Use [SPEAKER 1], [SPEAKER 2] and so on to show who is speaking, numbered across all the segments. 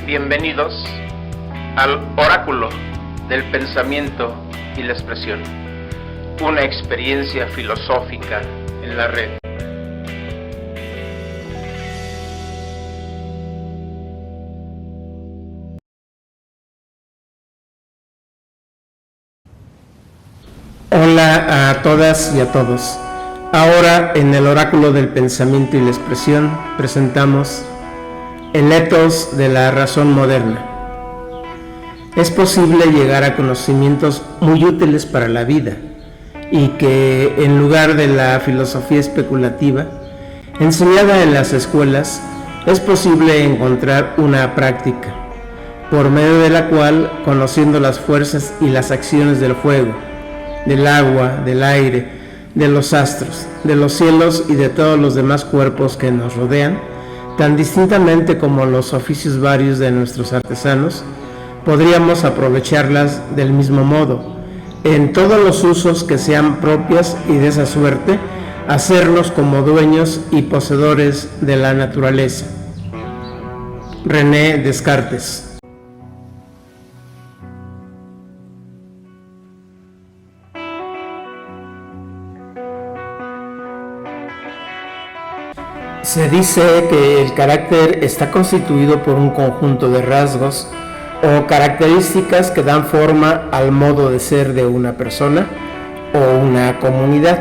[SPEAKER 1] Bienvenidos al Oráculo del Pensamiento y la Expresión, una experiencia filosófica en la red.
[SPEAKER 2] Hola a todas y a todos. Ahora en el Oráculo del Pensamiento y la Expresión presentamos el etos de la razón moderna. Es posible llegar a conocimientos muy útiles para la vida y que en lugar de la filosofía especulativa enseñada en las escuelas es posible encontrar una práctica por medio de la cual, conociendo las fuerzas y las acciones del fuego, del agua, del aire, de los astros, de los cielos y de todos los demás cuerpos que nos rodean, tan distintamente como los oficios varios de nuestros artesanos, podríamos aprovecharlas del mismo modo, en todos los usos que sean propias y de esa suerte, hacernos como dueños y poseedores de la naturaleza. René Descartes. Se dice que el carácter está constituido por un conjunto de rasgos o características que dan forma al modo de ser de una persona o una comunidad.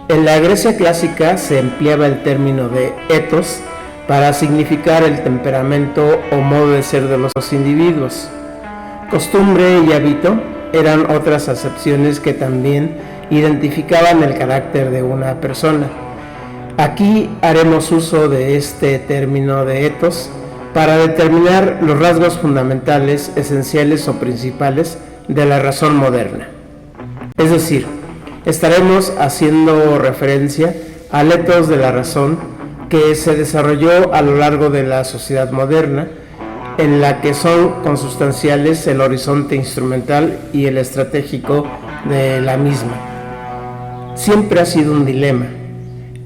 [SPEAKER 2] En la Grecia clásica se empleaba el término de ethos para significar el temperamento o modo de ser de los individuos. Costumbre y hábito eran otras acepciones que también identificaban el carácter de una persona. Aquí haremos uso de este término de ethos para determinar los rasgos fundamentales, esenciales o principales de la razón moderna. Es decir, estaremos haciendo referencia al ethos de la razón que se desarrolló a lo largo de la sociedad moderna, en la que son consustanciales el horizonte instrumental y el estratégico de la misma. Siempre ha sido un dilema.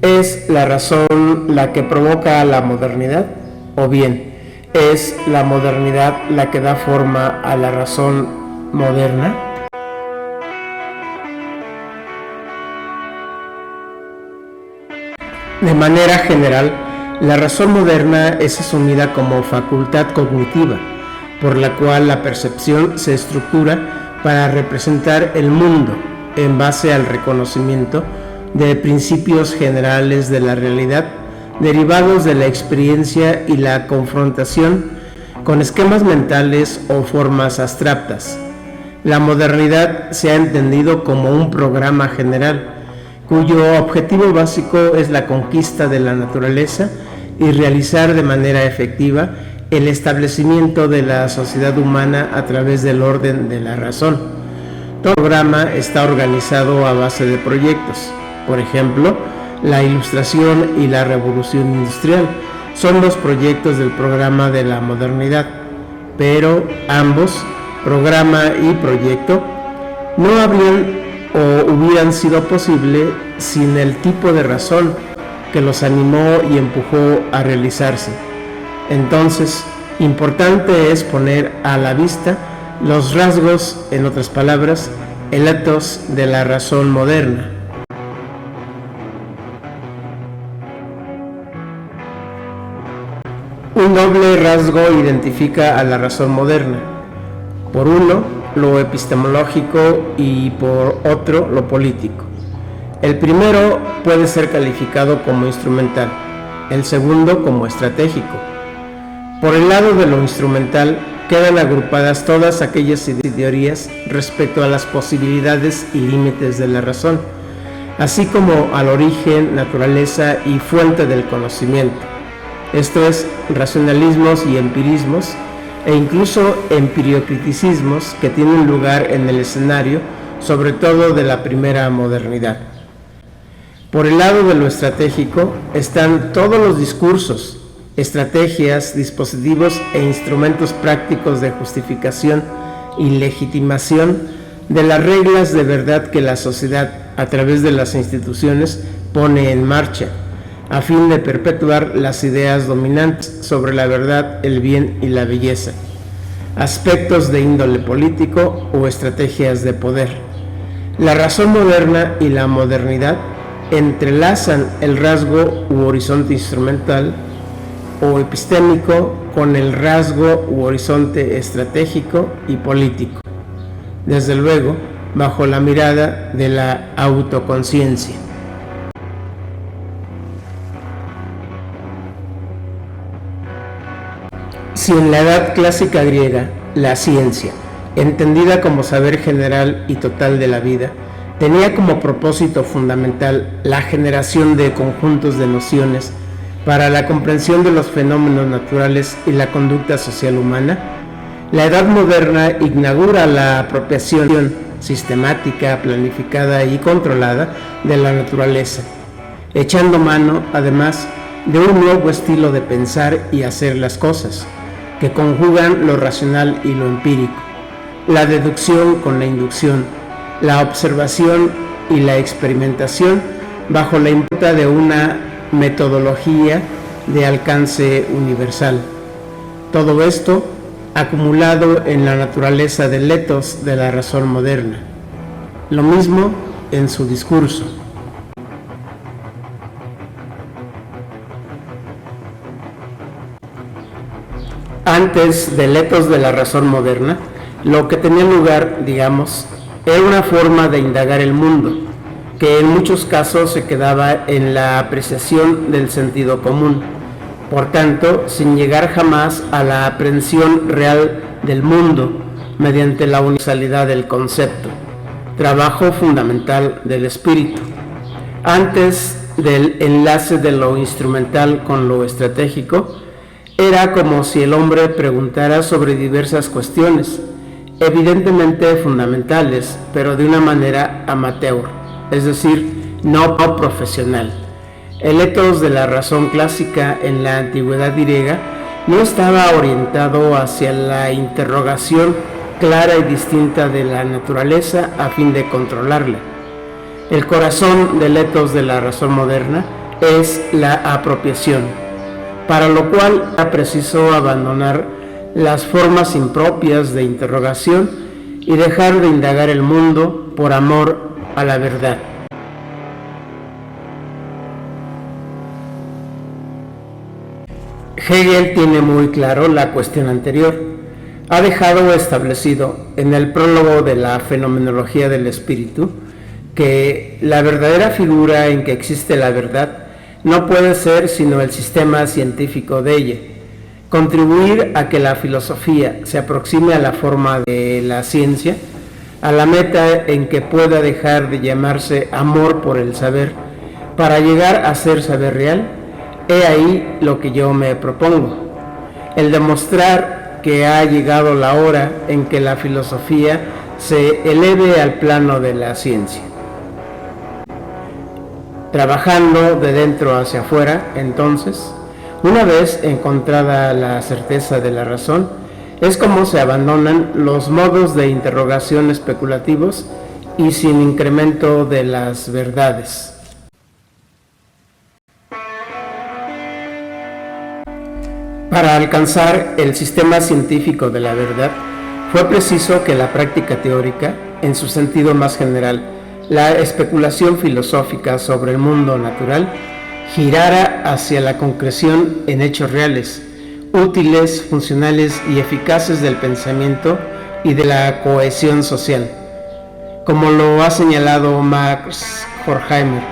[SPEAKER 2] ¿Es la razón la que provoca la modernidad? ¿O bien es la modernidad la que da forma a la razón moderna? De manera general, la razón moderna es asumida como facultad cognitiva, por la cual la percepción se estructura para representar el mundo en base al reconocimiento de principios generales de la realidad derivados de la experiencia y la confrontación con esquemas mentales o formas abstractas. La modernidad se ha entendido como un programa general, cuyo objetivo básico es la conquista de la naturaleza y realizar de manera efectiva el establecimiento de la sociedad humana a través del orden de la razón. Todo programa está organizado a base de proyectos. Por ejemplo, la Ilustración y la Revolución Industrial son los proyectos del programa de la modernidad, pero ambos, programa y proyecto, no habrían o hubieran sido posible sin el tipo de razón que los animó y empujó a realizarse. Entonces, importante es poner a la vista los rasgos, en otras palabras, el ethos de la razón moderna. Un doble rasgo identifica a la razón moderna. Por uno, lo epistemológico y por otro, lo político. El primero puede ser calificado como instrumental, el segundo como estratégico. Por el lado de lo instrumental, quedan agrupadas todas aquellas teorías respecto a las posibilidades y límites de la razón, así como al origen, naturaleza y fuente del conocimiento. Esto es, racionalismos y empirismos, e incluso empiriocriticismos que tienen lugar en el escenario, sobre todo de la primera modernidad. Por el lado de lo estratégico están todos los discursos, estrategias, dispositivos e instrumentos prácticos de justificación y legitimación de las reglas de verdad que la sociedad, a través de las instituciones, pone en marcha, a fin de perpetuar las ideas dominantes sobre la verdad, el bien y la belleza, aspectos de índole político o estrategias de poder. La razón moderna y la modernidad entrelazan el rasgo u horizonte instrumental o epistémico con el rasgo u horizonte estratégico y político, desde luego bajo la mirada de la autoconciencia. Si en la edad clásica griega, la ciencia, entendida como saber general y total de la vida, tenía como propósito fundamental la generación de conjuntos de nociones para la comprensión de los fenómenos naturales y la conducta social humana, la edad moderna inaugura la apropiación sistemática, planificada y controlada de la naturaleza, echando mano, además, de un nuevo estilo de pensar y hacer las cosas, que conjugan lo racional y lo empírico, la deducción con la inducción, la observación y la experimentación bajo la impronta de una metodología de alcance universal. Todo esto acumulado en la naturaleza del ethos de la razón moderna. Lo mismo en su discurso. Antes del ethos de la razón moderna, lo que tenía lugar, digamos, era una forma de indagar el mundo, que en muchos casos se quedaba en la apreciación del sentido común, por tanto, sin llegar jamás a la aprehensión real del mundo mediante la universalidad del concepto, trabajo fundamental del espíritu. Antes del enlace de lo instrumental con lo estratégico, era como si el hombre preguntara sobre diversas cuestiones, evidentemente fundamentales, pero de una manera amateur, es decir, no profesional. El ethos de la razón clásica en la antigüedad griega no estaba orientado hacia la interrogación clara y distinta de la naturaleza a fin de controlarla. El corazón del ethos de la razón moderna es la apropiación, para lo cual era preciso abandonar las formas impropias de interrogación y dejar de indagar el mundo por amor a la verdad. Hegel tiene muy claro la cuestión anterior. Ha dejado establecido en el prólogo de la fenomenología del espíritu que la verdadera figura en que existe la verdad no puede ser sino el sistema científico de ella. Contribuir a que la filosofía se aproxime a la forma de la ciencia, a la meta en que pueda dejar de llamarse amor por el saber, para llegar a ser saber real, he ahí lo que yo me propongo, el demostrar que ha llegado la hora en que la filosofía se eleve al plano de la ciencia. Trabajando de dentro hacia afuera, entonces, una vez encontrada la certeza de la razón, es como se abandonan los modos de interrogación especulativos y sin incremento de las verdades. Para alcanzar el sistema científico de la verdad, fue preciso que la práctica teórica, en su sentido más general, la especulación filosófica sobre el mundo natural, girara hacia la concreción en hechos reales, útiles, funcionales y eficaces del pensamiento y de la cohesión social. Como lo ha señalado Max Horkheimer,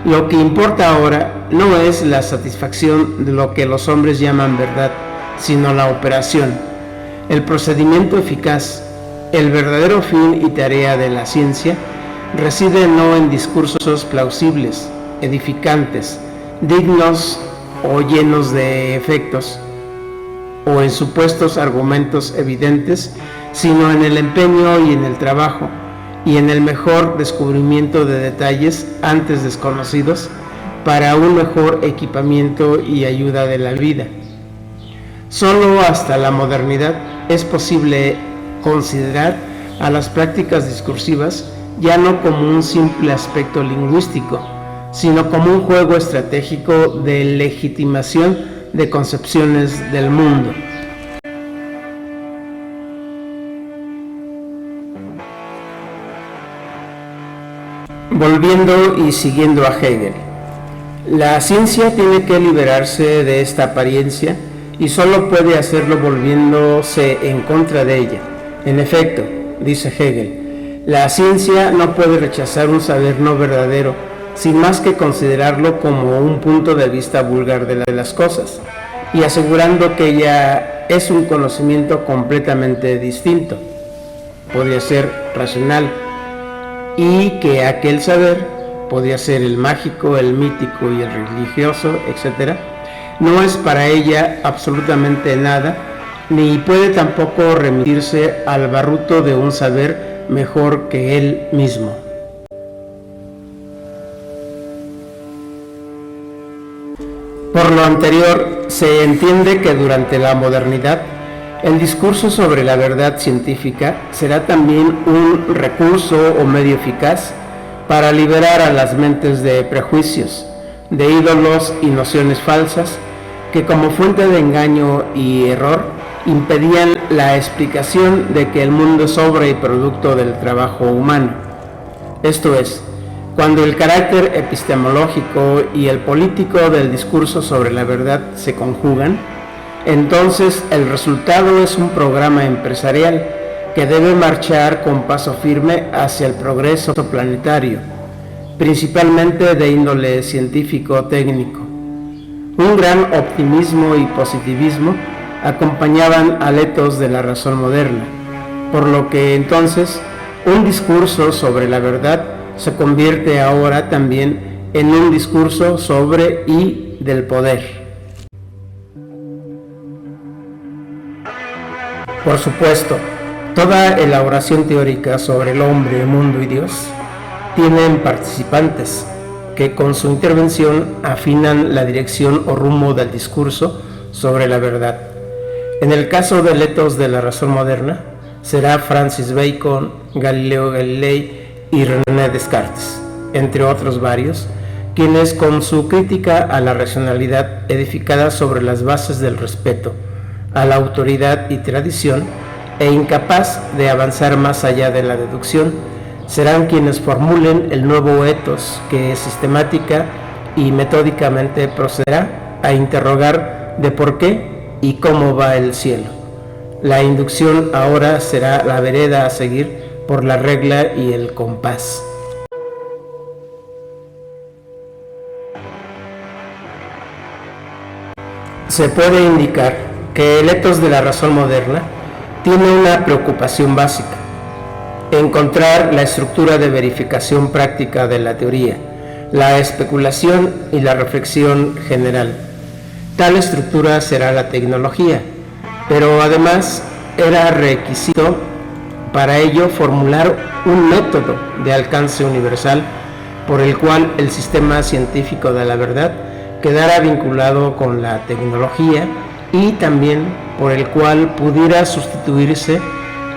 [SPEAKER 2] lo que importa ahora no es la satisfacción de lo que los hombres llaman verdad, sino la operación, el procedimiento eficaz. El verdadero fin y tarea de la ciencia reside no en discursos plausibles, edificantes, dignos o llenos de efectos, o en supuestos argumentos evidentes, sino en el empeño y en el trabajo, y en el mejor descubrimiento de detalles antes desconocidos para un mejor equipamiento y ayuda de la vida. Solo hasta la modernidad es posible considerar a las prácticas discursivas ya no como un simple aspecto lingüístico, sino como un juego estratégico de legitimación de concepciones del mundo. Volviendo y siguiendo a Hegel, la ciencia tiene que liberarse de esta apariencia y solo puede hacerlo volviéndose en contra de ella. En efecto, dice Hegel, la ciencia no puede rechazar un saber no verdadero sin más que considerarlo como un punto de vista vulgar de las cosas, y asegurando que ella es un conocimiento completamente distinto, podría ser racional, y que aquel saber, podría ser el mágico, el mítico y el religioso, etc., no es para ella absolutamente nada, ni puede tampoco remitirse al barruto de un saber mejor que él mismo. Por lo anterior, se entiende que durante la modernidad, el discurso sobre la verdad científica será también un recurso o medio eficaz para liberar a las mentes de prejuicios, de ídolos y nociones falsas que como fuente de engaño y error impedían la explicación de que el mundo es obra y producto del trabajo humano. Esto es, cuando el carácter epistemológico y el político del discurso sobre la verdad se conjugan, entonces el resultado es un programa empresarial que debe marchar con paso firme hacia el progreso planetario, principalmente de índole científico-técnico. Un gran optimismo y positivismo acompañaban al etos de la razón moderna, por lo que entonces un discurso sobre la verdad se convierte ahora también en un discurso sobre y del poder. Por supuesto, toda elaboración teórica sobre el hombre, el mundo y Dios tienen participantes que con su intervención afinan la dirección o rumbo del discurso sobre la verdad. En el caso del etos de la razón moderna, será Francis Bacon, Galileo Galilei y René Descartes, entre otros varios, quienes con su crítica a la racionalidad edificada sobre las bases del respeto a la autoridad y tradición e incapaz de avanzar más allá de la deducción, serán quienes formulen el nuevo etos que sistemática y metódicamente procederá a interrogar de por qué y cómo va el cielo. La inducción ahora será la vereda a seguir por la regla y el compás. Se puede indicar que el etos de la razón moderna tiene una preocupación básica: encontrar la estructura de verificación práctica de la teoría, la especulación y la reflexión general. Tal estructura será la tecnología, pero además era requisito para ello formular un método de alcance universal por el cual el sistema científico de la verdad quedara vinculado con la tecnología y también por el cual pudiera sustituirse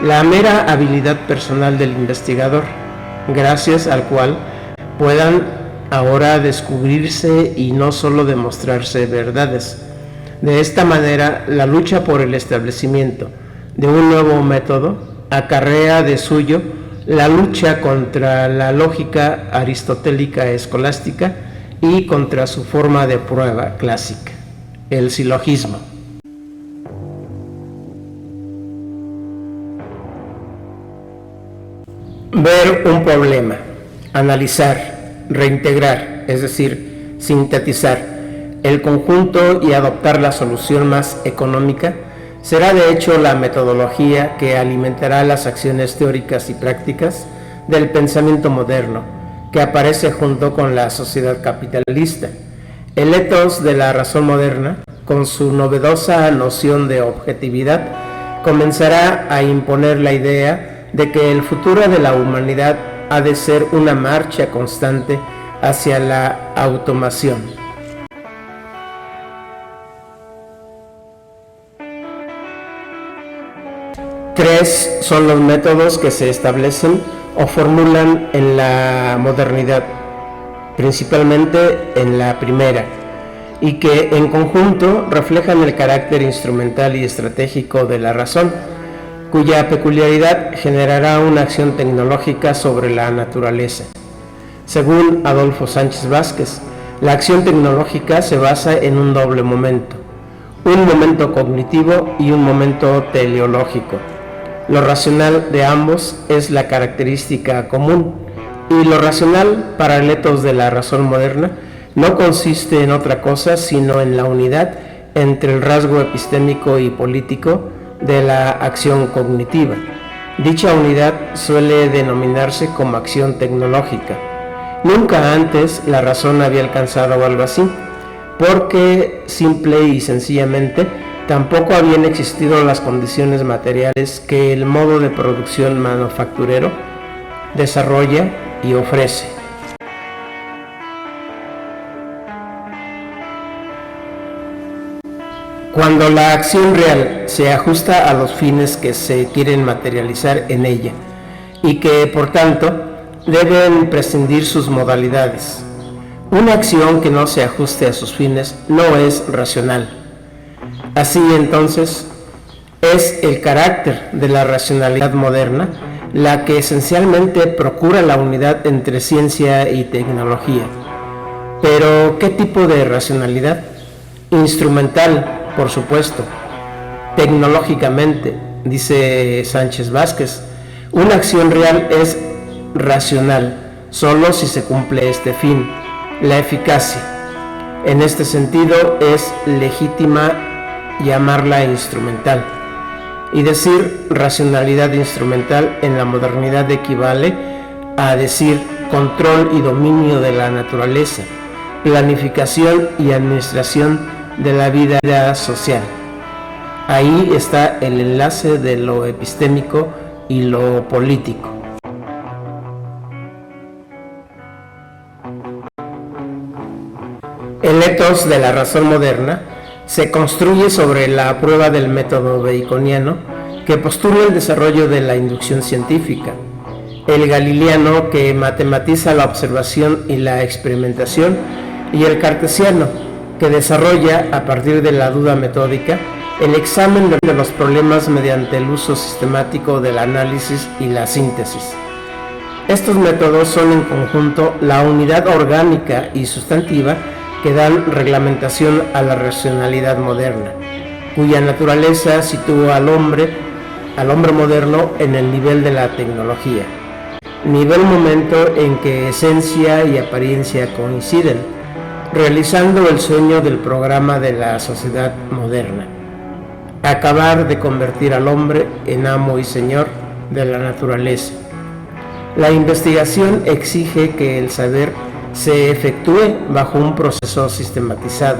[SPEAKER 2] la mera habilidad personal del investigador, gracias al cual puedan ahora descubrirse y no solo demostrarse verdades. De esta manera, la lucha por el establecimiento de un nuevo método acarrea de suyo la lucha contra la lógica aristotélica escolástica y contra su forma de prueba clásica, el silogismo. Ver un problema, analizar, reintegrar, es decir, sintetizar el conjunto y adoptar la solución más económica, será de hecho la metodología que alimentará las acciones teóricas y prácticas del pensamiento moderno, que aparece junto con la sociedad capitalista. El etos de la razón moderna, con su novedosa noción de objetividad, comenzará a imponer la idea de que el futuro de la humanidad ha de ser una marcha constante hacia la automación. Tres son los métodos que se establecen o formulan en la modernidad: principalmente en la primera, y que en conjunto reflejan el carácter instrumental y estratégico de la razón, cuya peculiaridad generará una acción tecnológica sobre la naturaleza. Según Adolfo Sánchez Vázquez, la acción tecnológica se basa en un doble momento, un momento cognitivo y un momento teleológico. Lo racional de ambos es la característica común, y lo racional, para el etos de la razón moderna, no consiste en otra cosa sino en la unidad entre el rasgo epistémico y político de la acción cognitiva. Dicha unidad suele denominarse como acción tecnológica. Nunca antes la razón había alcanzado algo así, porque simple y sencillamente tampoco habían existido las condiciones materiales que el modo de producción manufacturero desarrolla y ofrece. Cuando la acción real se ajusta a los fines que se quieren materializar en ella y que, por tanto, deben prescindir sus modalidades, una acción que no se ajuste a sus fines no es racional. Así entonces, es el carácter de la racionalidad moderna la que esencialmente procura la unidad entre ciencia y tecnología. Pero, ¿qué tipo de racionalidad? Instrumental, por supuesto. Tecnológicamente, dice Sánchez Vázquez, una acción real es racional solo si se cumple este fin, la eficacia. En este sentido es legítima llamarla instrumental, y decir racionalidad instrumental en la modernidad equivale a decir control y dominio de la naturaleza, planificación y administración de la vida social. Ahí está el enlace de lo epistémico y lo político. El etos de la razón moderna se construye sobre la prueba del método baconiano, que postula el desarrollo de la inducción científica, el galileano, que matematiza la observación y la experimentación, y el cartesiano, que desarrolla, a partir de la duda metódica, el examen de los problemas mediante el uso sistemático del análisis y la síntesis. Estos métodos son en conjunto la unidad orgánica y sustantiva que dan reglamentación a la racionalidad moderna, cuya naturaleza sitúa al hombre moderno en el nivel de la tecnología, nivel-momento en que esencia y apariencia coinciden, realizando el sueño del programa de la sociedad moderna: acabar de convertir al hombre en amo y señor de la naturaleza. La investigación exige que el saber se efectúe bajo un proceso sistematizado.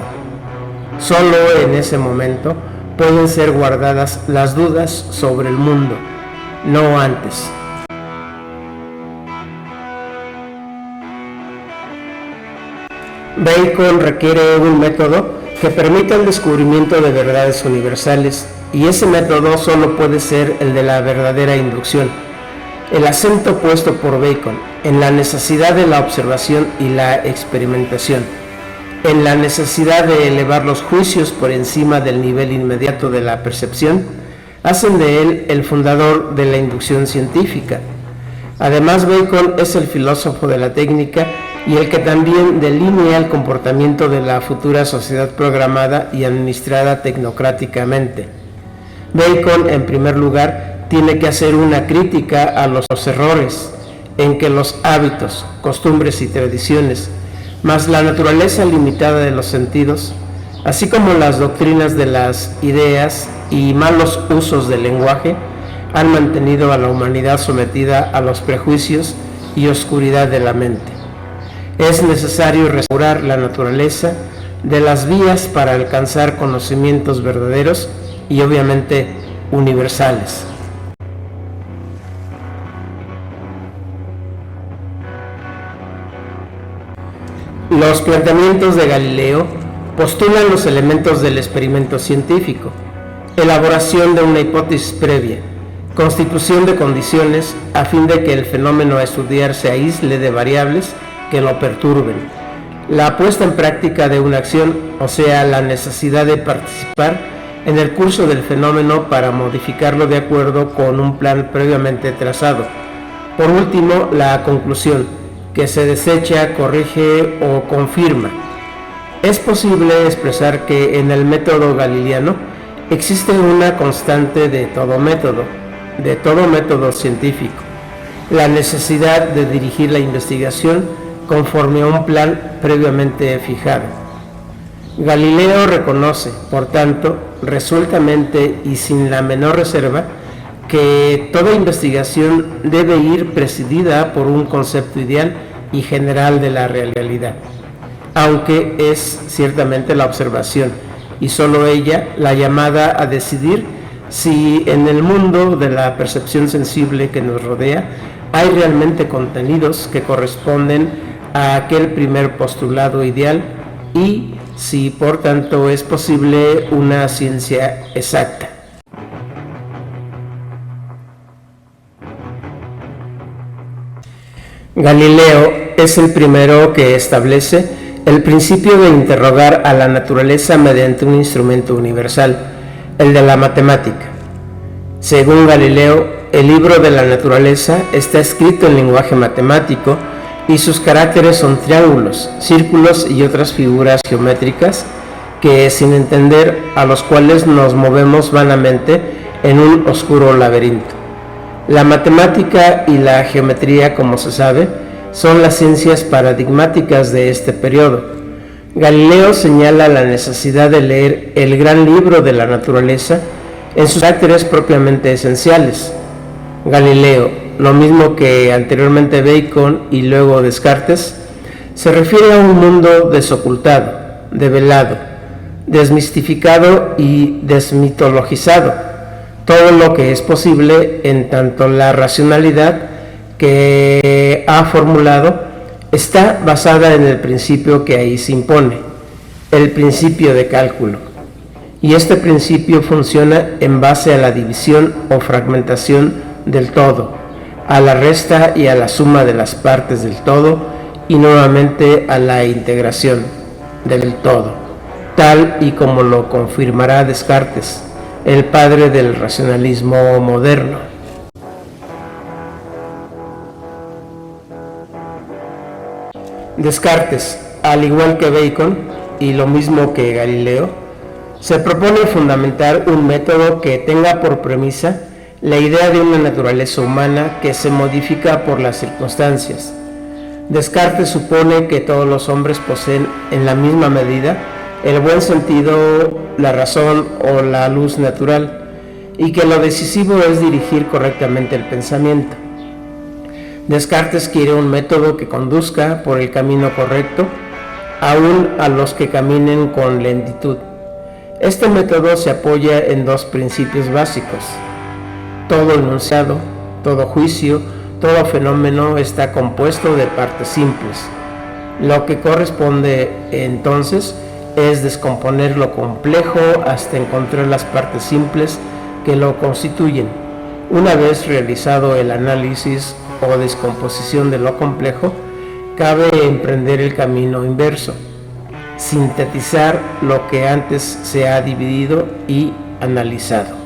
[SPEAKER 2] Solo en ese momento pueden ser guardadas las dudas sobre el mundo, no antes. Bacon requiere un método que permita el descubrimiento de verdades universales, y ese método solo puede ser el de la verdadera inducción. El acento puesto por Bacon en la necesidad de la observación y la experimentación, en la necesidad de elevar los juicios por encima del nivel inmediato de la percepción, hacen de él el fundador de la inducción científica. Además, Bacon es el filósofo de la técnica y el que también delinea el comportamiento de la futura sociedad programada y administrada tecnocráticamente. Bacon, en primer lugar, tiene que hacer una crítica a los errores en que los hábitos, costumbres y tradiciones, más la naturaleza limitada de los sentidos, así como las doctrinas de las ideas y malos usos del lenguaje, han mantenido a la humanidad sometida a los prejuicios y oscuridad de la mente. Es necesario restaurar la naturaleza de las vías para alcanzar conocimientos verdaderos y obviamente universales. Los planteamientos de Galileo postulan los elementos del experimento científico: elaboración de una hipótesis previa, constitución de condiciones a fin de que el fenómeno a estudiar se aísle de variables que lo perturben. La puesta en práctica de una acción, o sea, la necesidad de participar en el curso del fenómeno para modificarlo de acuerdo con un plan previamente trazado. Por último, la conclusión, que se desecha, corrige o confirma. Es posible expresar que en el método galileano existe una constante de todo método científico, la necesidad de dirigir la investigación conforme a un plan previamente fijado. Galileo reconoce, por tanto, resueltamente y sin la menor reserva, que toda investigación debe ir presidida por un concepto ideal y general de la realidad, aunque es ciertamente la observación, y sólo ella, la llamada a decidir si en el mundo de la percepción sensible que nos rodea hay realmente contenidos que corresponden a aquel primer postulado ideal y si por tanto es posible una ciencia exacta. Galileo es el primero que establece el principio de interrogar a la naturaleza mediante un instrumento universal, el de la matemática. Según Galileo, el libro de la naturaleza está escrito en lenguaje matemático y sus caracteres son triángulos, círculos y otras figuras geométricas que, sin entender, a los cuales nos movemos vanamente en un oscuro laberinto. La matemática y la geometría, como se sabe, son las ciencias paradigmáticas de este periodo. Galileo señala la necesidad de leer el gran libro de la naturaleza en sus caracteres propiamente esenciales. Galileo, lo mismo que anteriormente Bacon y luego Descartes, se refiere a un mundo desocultado, develado, desmistificado y desmitologizado, todo lo que es posible en tanto la racionalidad que ha formulado está basada en el principio que ahí se impone, el principio de cálculo. Y este principio funciona en base a la división o fragmentación del todo, a la resta y a la suma de las partes del todo y nuevamente a la integración del todo, tal y como lo confirmará Descartes, el padre del racionalismo moderno. Descartes, al igual que Bacon y lo mismo que Galileo, se propone fundamentar un método que tenga por premisa la idea de una naturaleza humana que se modifica por las circunstancias. Descartes supone que todos los hombres poseen en la misma medida el buen sentido, la razón o la luz natural, y que lo decisivo es dirigir correctamente el pensamiento. Descartes quiere un método que conduzca por el camino correcto, aún a los que caminen con lentitud. Este método se apoya en dos principios básicos. Todo enunciado, todo juicio, todo fenómeno está compuesto de partes simples. Lo que corresponde entonces es descomponer lo complejo hasta encontrar las partes simples que lo constituyen. Una vez realizado el análisis o descomposición de lo complejo, cabe emprender el camino inverso, sintetizar lo que antes se ha dividido y analizado.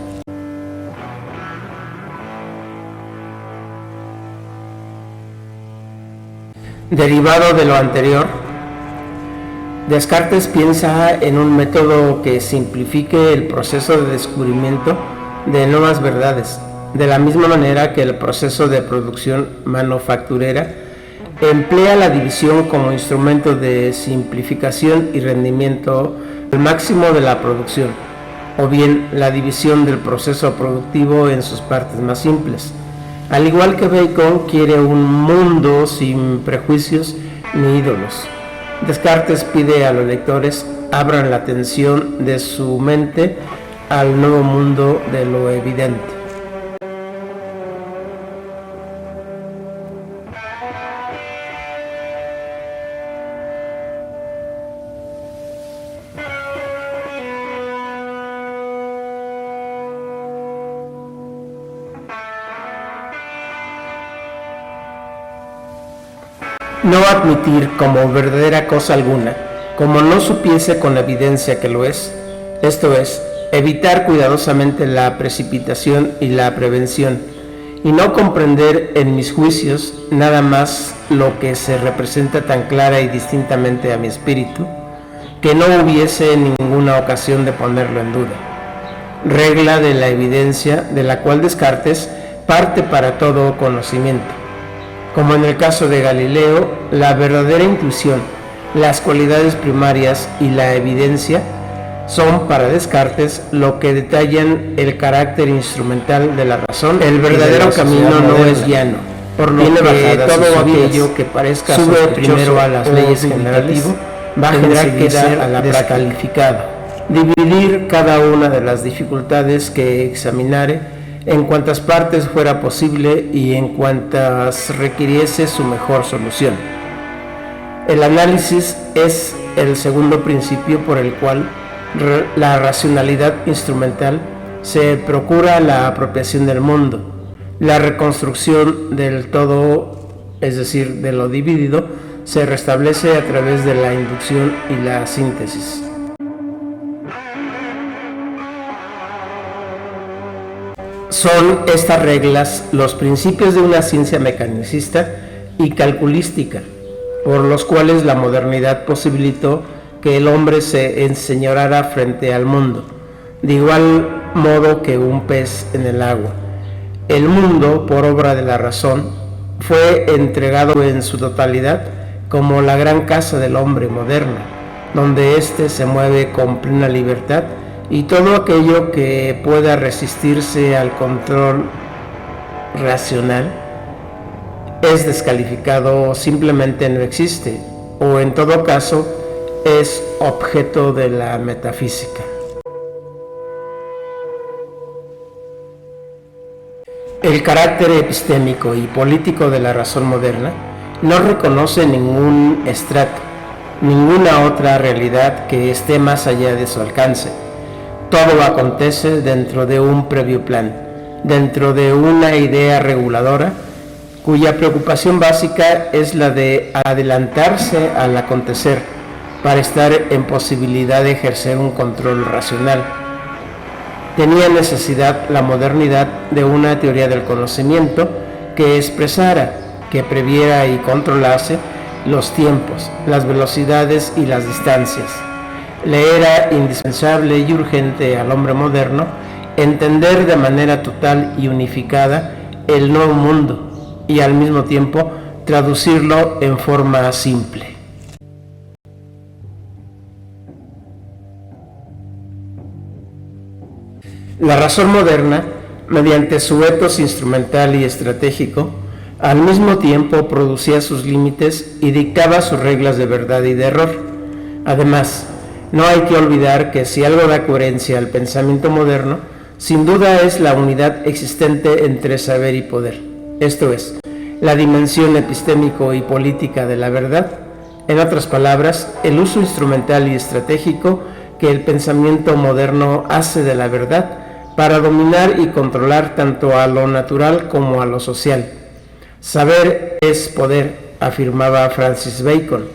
[SPEAKER 2] Derivado de lo anterior, Descartes piensa en un método que simplifique el proceso de descubrimiento de nuevas verdades, de la misma manera que el proceso de producción manufacturera emplea la división como instrumento de simplificación y rendimiento al máximo de la producción, o bien la división del proceso productivo en sus partes más simples. Al igual que Bacon quiere un mundo sin prejuicios ni ídolos, Descartes pide a los lectores abran la atención de su mente al nuevo mundo de lo evidente. no admitir como verdadera cosa alguna, como no supiese con evidencia que lo es, esto es, evitar cuidadosamente la precipitación y la prevención, y no comprender en mis juicios nada más lo que se representa tan clara y distintamente a mi espíritu, que no hubiese ninguna ocasión de ponerlo en duda. Regla de la evidencia de la cual Descartes parte para todo conocimiento. Como en el caso de Galileo, la verdadera intuición, las cualidades primarias y la evidencia son para Descartes lo que detallan el carácter instrumental de la razón. El verdadero camino no es llano, por lo que todo aquello que parezca sube primero a las leyes generales va a generar que ser a la descalificado. Dividir cada una de las dificultades que examinare en cuantas partes fuera posible y en cuantas requiriese su mejor solución. El análisis es el segundo principio por el cual la racionalidad instrumental se procura la apropiación del mundo. La reconstrucción del todo, es decir, de lo dividido, se restablece a través de la inducción y la síntesis. Son estas reglas los principios de una ciencia mecanicista y calculística, por los cuales la modernidad posibilitó que el hombre se enseñorara frente al mundo, de igual modo que un pez en el agua. El mundo, por obra de la razón, fue entregado en su totalidad como la gran casa del hombre moderna, donde éste se mueve con plena libertad y todo aquello que pueda resistirse al control racional es descalificado o simplemente no existe, o en todo caso es objeto de la metafísica. El carácter epistémico y político de la razón moderna no reconoce ningún estrato, ninguna otra realidad que esté más allá de su alcance. Todo acontece dentro de un previo plan, dentro de una idea reguladora, cuya preocupación básica es la de adelantarse al acontecer para estar en posibilidad de ejercer un control racional. Tenía necesidad la modernidad de una teoría del conocimiento que expresara, que previera y controlase los tiempos, las velocidades y las distancias. Le era indispensable y urgente al hombre moderno entender de manera total y unificada el nuevo mundo y al mismo tiempo traducirlo en forma simple. La razón moderna, mediante su etos instrumental y estratégico, al mismo tiempo producía sus límites y dictaba sus reglas de verdad y de error. Además, no hay que olvidar que si algo da coherencia al pensamiento moderno, sin duda es la unidad existente entre saber y poder, esto es, la dimensión epistémico y política de la verdad, en otras palabras, el uso instrumental y estratégico que el pensamiento moderno hace de la verdad para dominar y controlar tanto a lo natural como a lo social. Saber es poder, afirmaba Francis Bacon.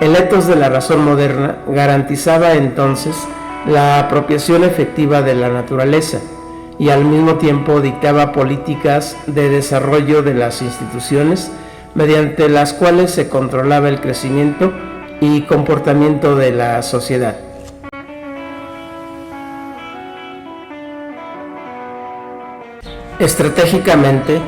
[SPEAKER 2] El etos de la razón moderna garantizaba entonces la apropiación efectiva de la naturaleza y al mismo tiempo dictaba políticas de desarrollo de las instituciones mediante las cuales se controlaba el crecimiento y comportamiento de la sociedad. Estratégicamente,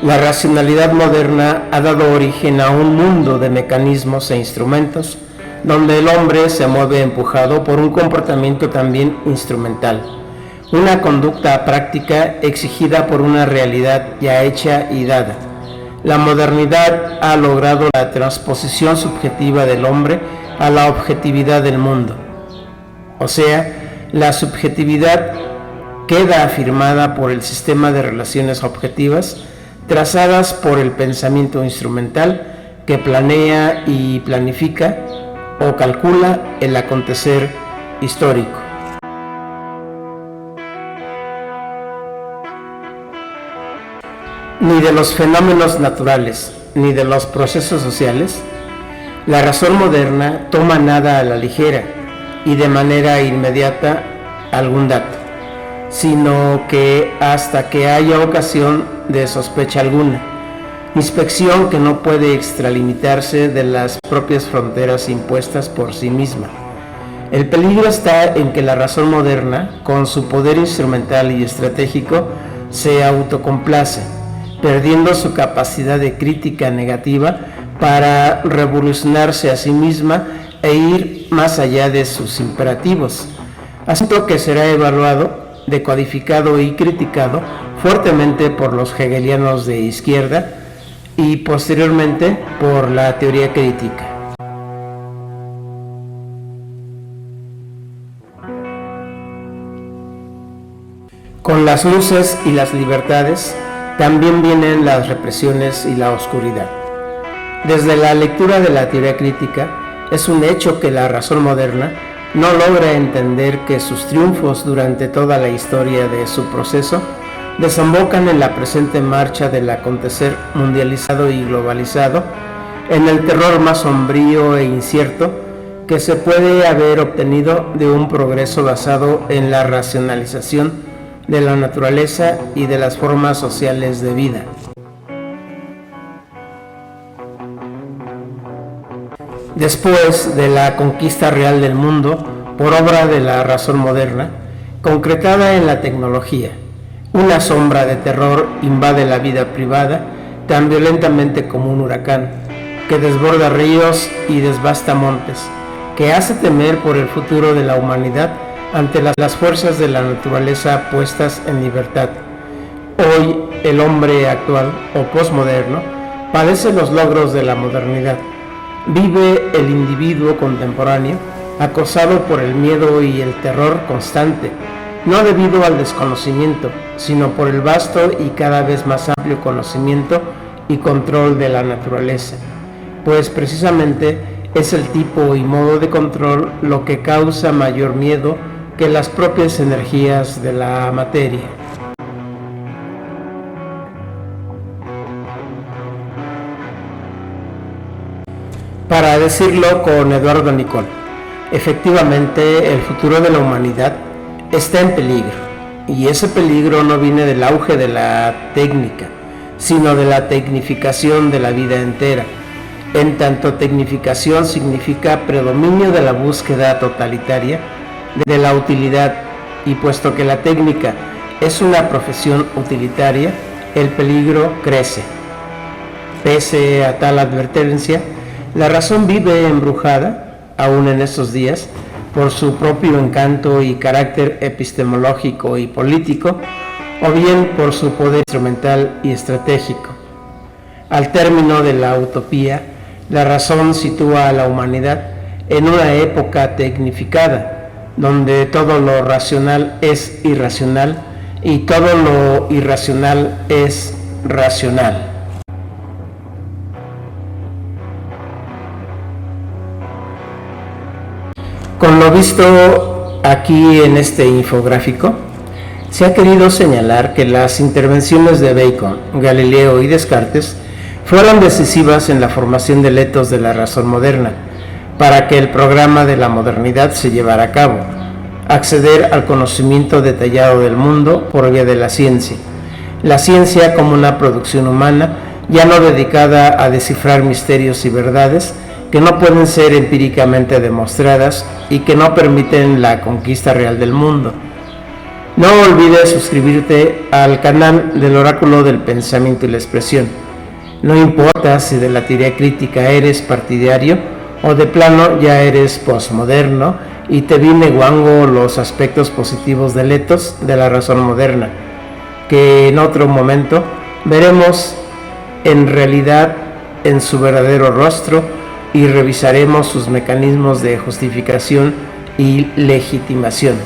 [SPEAKER 2] la racionalidad moderna ha dado origen a un mundo de mecanismos e instrumentos, donde el hombre se mueve empujado por un comportamiento también instrumental, una conducta práctica exigida por una realidad ya hecha y dada. La modernidad ha logrado la transposición subjetiva del hombre a la objetividad del mundo, o sea, la subjetividad queda afirmada por el sistema de relaciones objetivas trazadas por el pensamiento instrumental que planea y planifica o calcula el acontecer histórico. Ni de los fenómenos naturales, ni de los procesos sociales La razón moderna toma nada a la ligera y de manera inmediata algún dato, sino que hasta que haya ocasión de sospecha alguna, inspección que no puede extralimitarse de las propias fronteras impuestas por sí misma. El peligro está en que la razón moderna, con su poder instrumental y estratégico, se autocomplace, perdiendo su capacidad de crítica negativa para revolucionarse a sí misma e ir más allá de sus imperativos, asunto que será evaluado, decodificado y criticado fuertemente por los hegelianos de izquierda y posteriormente por la teoría crítica. Con las luces y las libertades también vienen las represiones y la oscuridad. Desde la lectura de la teoría crítica, es un hecho que la razón moderna no logra entender que sus triunfos durante toda la historia de su proceso desembocan en la presente marcha del acontecer mundializado y globalizado, en el terror más sombrío e incierto que se puede haber obtenido de un progreso basado en la racionalización de la naturaleza y de las formas sociales de vida. Después de la conquista real del mundo por obra de la razón moderna, concretada en la tecnología, una sombra de terror invade la vida privada tan violentamente como un huracán, que desborda ríos y devasta montes, que hace temer por el futuro de la humanidad ante las fuerzas de la naturaleza puestas en libertad. Hoy el hombre actual o posmoderno padece los logros de la modernidad. Vive el individuo contemporáneo acosado por el miedo y el terror constante, no debido al desconocimiento, sino por el vasto y cada vez más amplio conocimiento y control de la naturaleza, pues precisamente es el tipo y modo de control lo que causa mayor miedo que las propias energías de la materia. Para decirlo con Eduardo Nicol, efectivamente el futuro de la humanidad está en peligro, y ese peligro no viene del auge de la técnica, sino de la tecnificación de la vida entera. En tanto tecnificación significa predominio de la búsqueda totalitaria de la utilidad, y puesto que la técnica es una profesión utilitaria, el peligro crece. Pese a tal advertencia, la razón vive embrujada, aún en estos días, por su propio encanto y carácter epistemológico y político, o bien por su poder instrumental y estratégico. Al término de la utopía, la razón sitúa a la humanidad en una época tecnificada, donde todo lo racional es irracional y todo lo irracional es racional. Con lo visto aquí en este infográfico, se ha querido señalar que las intervenciones de Bacon, Galileo y Descartes fueron decisivas en la formación del ethos de la razón moderna, para que el programa de la modernidad se llevara a cabo: acceder al conocimiento detallado del mundo por vía de la ciencia como una producción humana, ya no dedicada a descifrar misterios y verdades que no pueden ser empíricamente demostradas y que no permiten la conquista real del mundo. No olvides suscribirte al canal del Oráculo del Pensamiento y la Expresión. No importa si de la teoría crítica eres partidario o de plano ya eres posmoderno y te viene guango los aspectos positivos del ethos de la razón moderna, que en otro momento veremos en realidad en su verdadero rostro y revisaremos sus mecanismos de justificación y legitimación.